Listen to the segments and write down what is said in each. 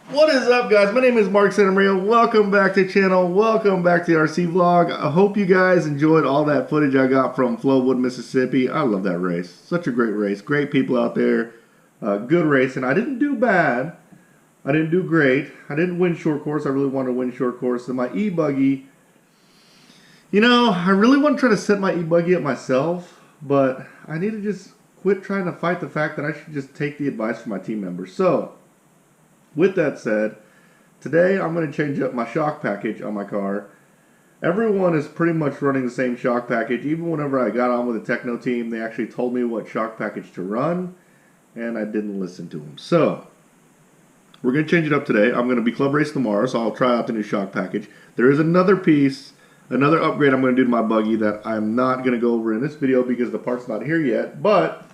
What is up, guys? My name is Mark Santamaria. Welcome back to the channel. Welcome back to the RC vlog. I hope you guys enjoyed all that footage I got from Flowood, Mississippi. I love that race. Such a great race. Great people out there. Good race. And I didn't do bad. I didn't do great. I didn't win short course. I really wanted to win short course. And my e-buggy, you know, I really want to try to set my e-buggy up myself. But I need to just quit trying to fight the fact that I should just take the advice from my team members. So, with that said, today I'm going to change up my shock package on my car. Everyone is pretty much running the same shock package. Even whenever I got on with the Tekno team, they actually told me what shock package to run, and I didn't listen to them. So, we're going to change it up today. I'm going to be club race tomorrow, so I'll try out the new shock package. There is another piece, another upgrade I'm going to do to my buggy that I'm not going to go over in this video because the part's not here yet, but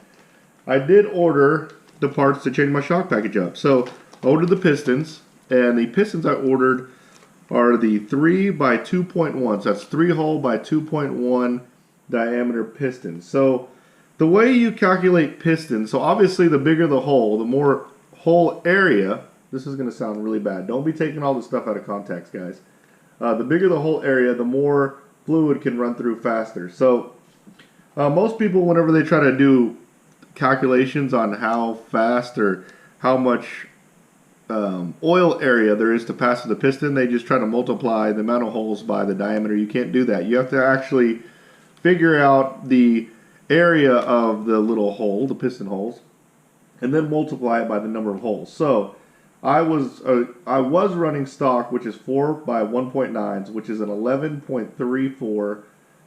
I did order the parts to change my shock package up. So, I ordered the pistons, and the pistons I ordered are the 3 by 2.1. So that's 3 hole by 2.1 diameter pistons. So the way you calculate pistons, so obviously the bigger the hole, the more hole area. This is going to sound really bad. Don't be taking all this stuff out of context, guys. The bigger the hole area, the more fluid can run through faster. So most people, whenever they try to do calculations on how fast or how much oil area there is to pass through the piston, they just try to multiply the amount of holes by the diameter. You can't do that. You have to actually figure out the area of the little hole, the piston holes, and then multiply it by the number of holes. So I was running stock, which is 4 by 1.9s, which is an 11.34.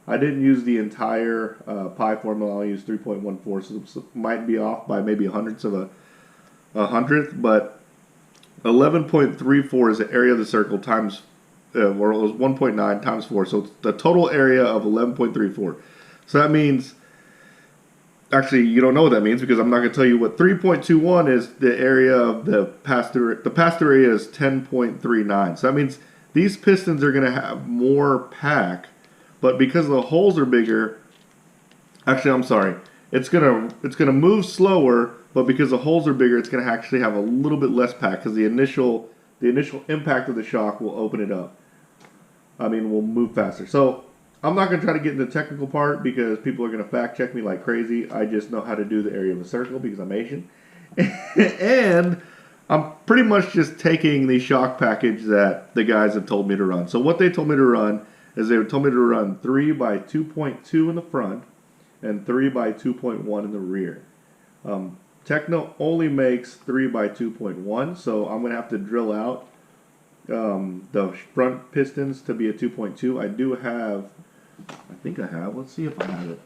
I didn't use the entire pi formula. I used 3.14, so it might be off by maybe a hundredth of a hundredth, but 11.34 is the area of the circle times, or it was 1.9 times 4. So it's the total area of 11.34. So that means, actually, you don't know what that means because I'm not going to tell you what 3.21 is. The area of the pass-through area is 10.39. So that means these pistons are going to have more pack, but because the holes are bigger, actually, I'm sorry, it's gonna move slower. But because the holes are bigger, it's going to actually have a little bit less pack because the initial impact of the shock will open it up. I mean, will move faster. So I'm not going to try to get into the technical part because people are going to fact check me like crazy. I just know how to do the area of a circle because I'm Asian. And I'm pretty much just taking the shock package that the guys have told me to run. So what they told me to run is they told me to run 3 by 2.2 in the front and 3 by 2.1 in the rear. Tekno only makes 3 by 2.1, so I'm going to have to drill out the front pistons to be a 2.2. I do have, I think I have, let's see if I have it.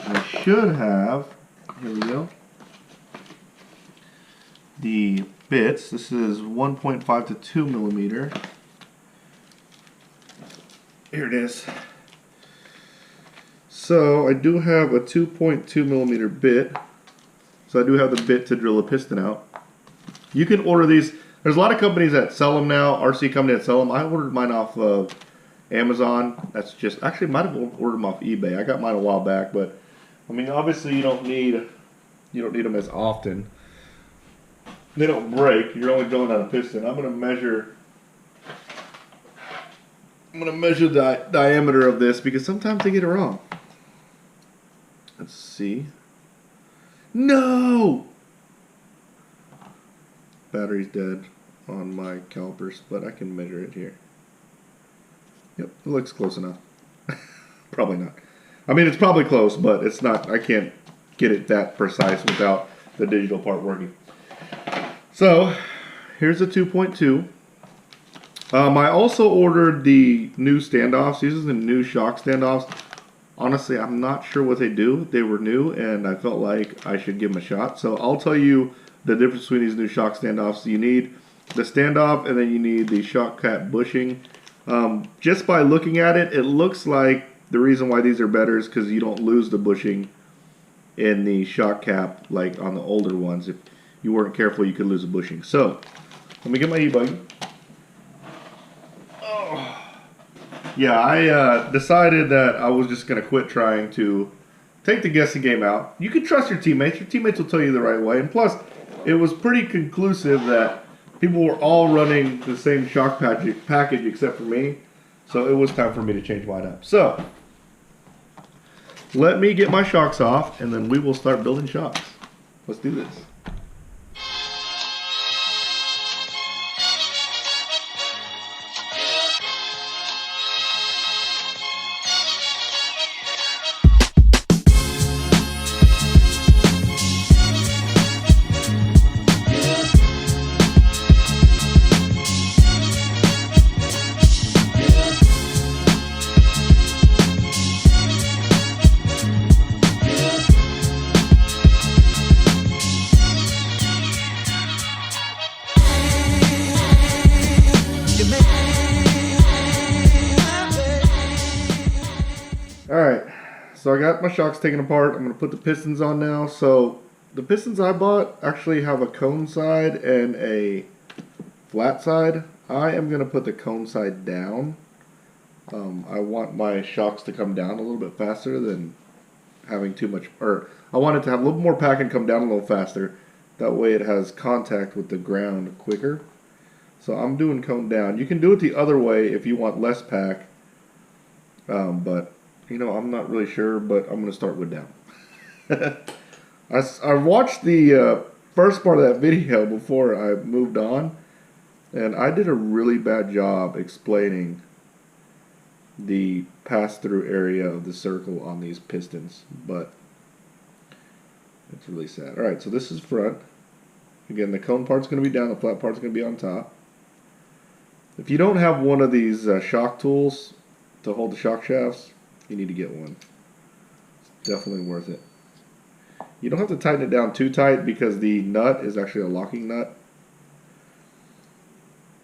I should have, here we go, the bits. This is 1.5 to 2 millimeter. Here it is. So I do have a 2.2 millimeter bit. So I do have the bit to drill a piston out. You can order these. There's a lot of companies that sell them now. RC company that sell them. I ordered mine off of Amazon. That's just, actually might have ordered them off eBay. I got mine a while back, but I mean obviously you don't need them as often. They don't break. You're only drilling out a piston. I'm gonna measure the diameter of this because sometimes they get it wrong. Let's see. No! Battery's dead on my calipers, but I can measure it here. Yep, it looks close enough. Probably not. I mean, it's probably close, but it's not. I can't get it that precise without the digital part working. So, here's a 2.2. I also ordered the new standoffs. These are the new shock standoffs. Honestly, I'm not sure what they do. They were new, and I felt like I should give them a shot. So I'll tell you the difference between these new shock standoffs. You need the standoff, and then you need the shock cap bushing. Just by looking at it, it looks like the reason why these are better is because you don't lose the bushing in the shock cap like on the older ones. If you weren't careful, you could lose the bushing. So let me get my e-buggy. Yeah, I decided that I was just going to quit trying to take the guessing game out. You can trust your teammates. Your teammates will tell you the right way. And plus, it was pretty conclusive that people were all running the same shock package except for me. So it was time for me to change mine up. So let me get my shocks off, and then we will start building shocks. Let's do this. Alright, so I got my shocks taken apart. I'm going to put the pistons on now. So the pistons I bought actually have a cone side and a flat side. I am going to put the cone side down. I want my shocks to come down a little bit faster than having too much, or I want it to have a little more pack and come down a little faster. That way it has contact with the ground quicker. So I'm doing cone down. You can do it the other way if you want less pack, but you know, I'm not really sure, but I'm going to start with down. I watched the first part of that video before I moved on, and I did a really bad job explaining the pass-through area of the circle on these pistons, but it's really sad. Alright, so this is front. Again, the cone part's going to be down, the flat part's going to be on top. If you don't have one of these shock tools to hold the shock shafts, you need to get one. It's definitely worth it. You don't have to tighten it down too tight because the nut is actually a locking nut.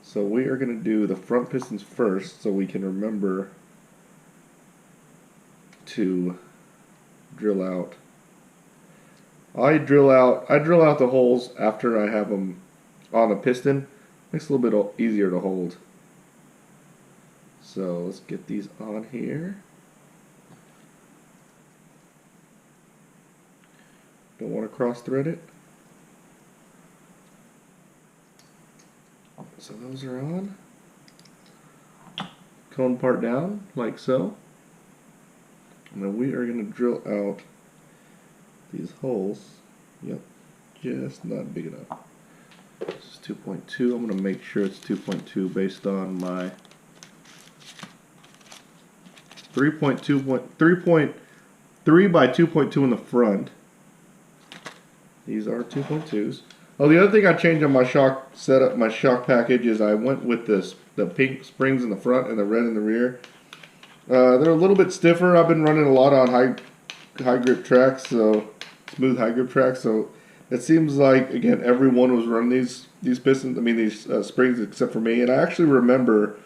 So we are going to do the front pistons first so we can remember to drill out. I drill out the holes after I have them on a piston. Makes it a little bit easier to hold. So let's get these on here. Don't want to cross thread it. So those are on. Cone part down, like so. And then we are going to drill out these holes. Yep, just not big enough. This is 2.2. I'm going to make sure it's 2.2 based on my 3.3 by 2.2 in the front. These are 2.2s. Oh, the other thing I changed on my shock setup, my shock package, is I went with the pink springs in the front and the red in the rear. They're a little bit stiffer. I've been running a lot on high grip tracks, so smooth high grip tracks. So it seems like, again, everyone was running these pistons. I mean these springs except for me. And I actually remember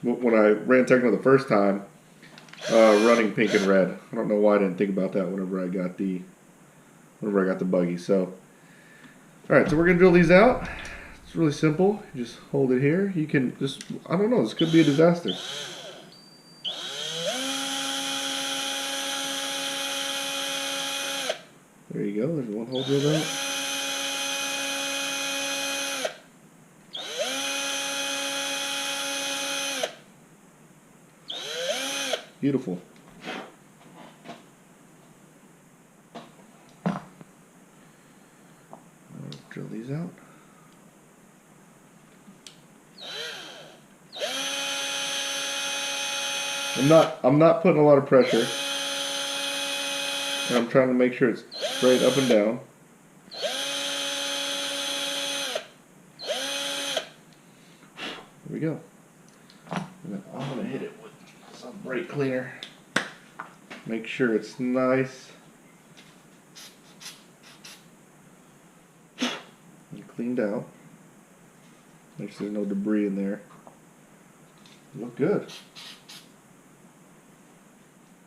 when I ran Tekno the first time, running pink and red. I don't know why I didn't think about that whenever I got the Buggy. So, alright, so we're going to drill these out. It's really simple. You just hold it here. You can just, I don't know, this could be a disaster. There you go, there's one hole drilled out. Beautiful. Drill these out. I'm not putting a lot of pressure. I'm trying to make sure it's straight up and down. There we go. And then I'm going to hit it with some brake cleaner. Make sure it's nice and cleaned out. Make sure there's no debris in there. Look good.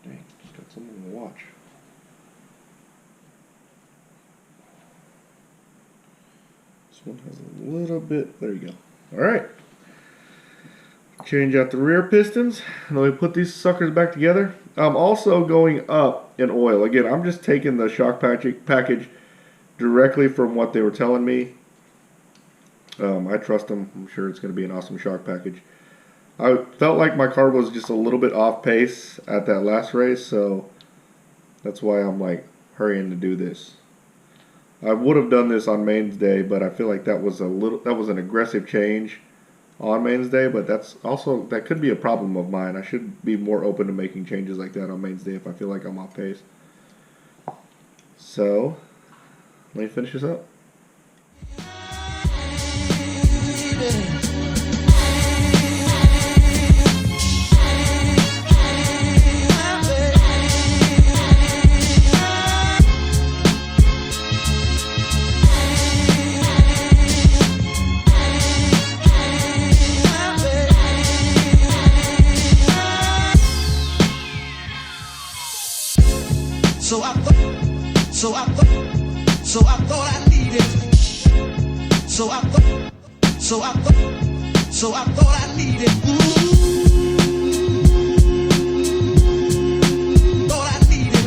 Dang, just got something to watch. This one has a little bit, there you go. Alright. Change out the rear pistons, and then we put these suckers back together. I'm also going up in oil. Again, I'm just taking the shock package directly from what they were telling me. I trust them. I'm sure it's going to be an awesome shock package. I felt like my car was just a little bit off pace at that last race, so that's why I'm like hurrying to do this. I would have done this on mains day, but I feel like that was an aggressive change on mains day, but that could be a problem of mine. I should be more open to making changes like that on mains day if I feel like I'm off pace. So, let me finish this up. So I thought I needed. So I thought I needed. Thought I needed.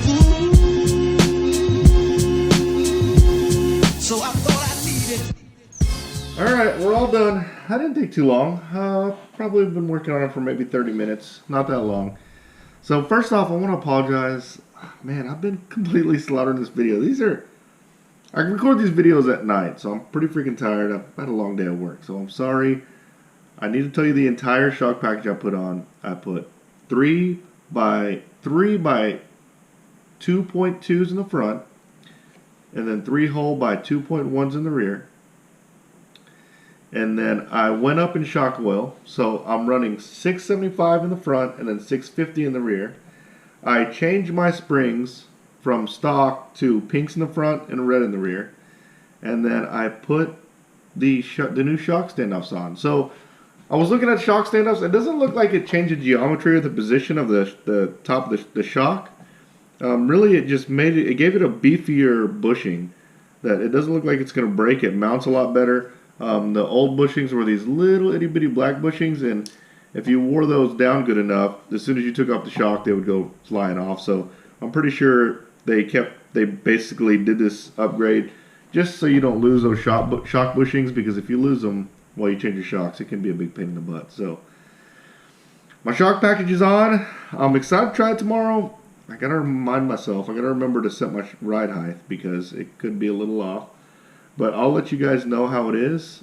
So I thought I needed. All right, we're all done. I didn't take too long. Probably been working on it for maybe 30 minutes. Not that long. So first off, I want to apologize. Man, I've been completely slaughtering this video. I record these videos at night, so I'm pretty freaking tired. I've had a long day at work, so I'm sorry. I need to tell you the entire shock package I put on. I put 3 by 2.2s in the front, and then 3 hole by 2.1s in the rear. And then I went up in shock oil, so I'm running 675 in the front and then 650 in the rear. I changed my springs from stock to pinks in the front and red in the rear, and then I put the new shock standoffs on. So I was looking at shock standoffs. It doesn't look like it changed the geometry or the position of the top of the shock. Really, it just it gave it a beefier bushing. That it doesn't look like it's going to break. It mounts a lot better. The old bushings were these little itty bitty black bushings, and if you wore those down good enough, as soon as you took off the shock, they would go flying off. So I'm pretty sure they basically did this upgrade just so you don't lose those shock bushings, because if you lose them while you change your shocks, it can be a big pain in the butt. So my shock package is on. I'm excited to try it tomorrow. I gotta remind myself, I gotta remember to set my ride height because it could be a little off. But I'll let you guys know how it is.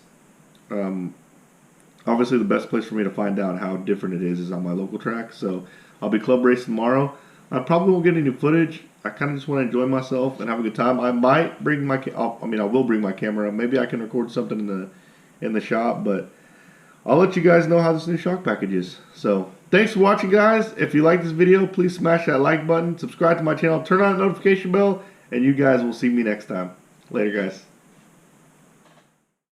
Obviously, the best place for me to find out how different it is on my local track. So I'll be club racing tomorrow. I probably won't get any footage. I kind of just want to enjoy myself and have a good time. I might bring I will bring my camera. Maybe I can record something in the shop, but I'll let you guys know how this new shock package is. So thanks for watching, guys. If you like this video, please smash that like button, subscribe to my channel, turn on the notification bell, and you guys will see me next time. Later, guys.